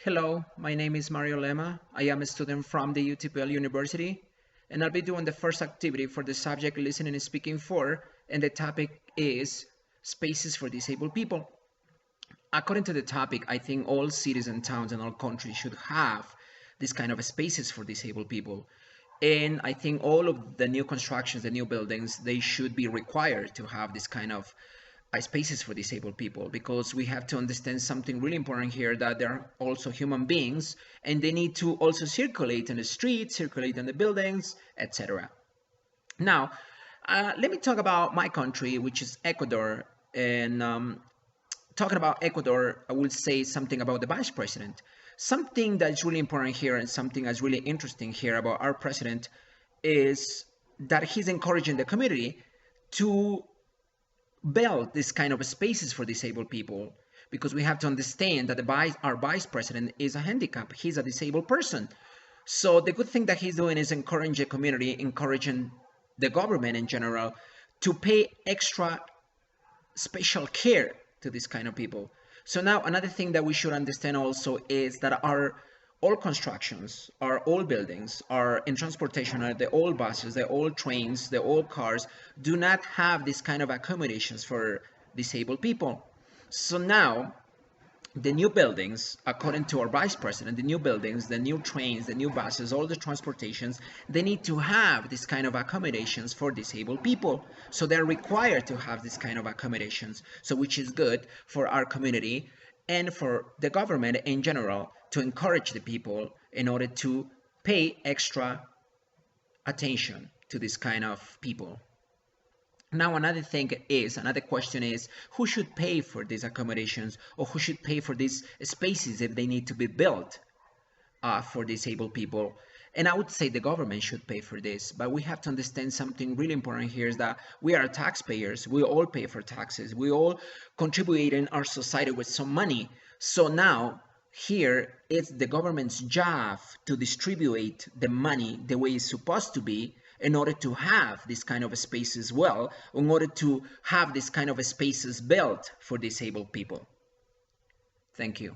Hello, my name is Mario Lema. I am a student from the UTPL University, and I'll be doing the first activity for the subject Listening and Speaking 4, and the topic is Spaces for Disabled People. According to the topic, I think all cities and towns and all countries should have this kind of spaces for disabled people. And I think all of the new constructions, the new buildings, they should be required to have this kind of spaces for disabled people, because we have to understand something really important here, that they're also human beings and they need to also circulate in the streets, circulate in the buildings, etc. Now, let me talk about my country, which is Ecuador. And talking about Ecuador, I will say something about the vice president. Something that's really important here and something that's really interesting here about our president is that he's encouraging the community to build this kind of spaces for disabled people, because we have to understand that our vice president is a handicap. He's a disabled person. So the good thing that he's doing is encouraging the community, encouraging the government in general to pay extra special care to this kind of people. So now another thing that we should understand also is that all constructions, our all buildings, our in transportation, the all buses, the all trains, the all cars do not have this kind of accommodations for disabled people. So now the new buildings, according to our vice president, the new buildings, the new trains, the new buses, all the transportations, they need to have this kind of accommodations for disabled people. So they're required to have this kind of accommodations, so which is good for our community and for the government in general to encourage the people in order to pay extra attention to this kind of people. Now, another question is, who should pay for these accommodations, or who should pay for these spaces if they need to be built for disabled people? And I would say the government should pay for this, but we have to understand something really important here, is that we are taxpayers. We all pay for taxes. We all contribute in our society with some money. So now here it's the government's job to distribute the money the way it's supposed to be, in order to have this kind of spaces well, in order to have this kind of spaces built for disabled people. Thank you.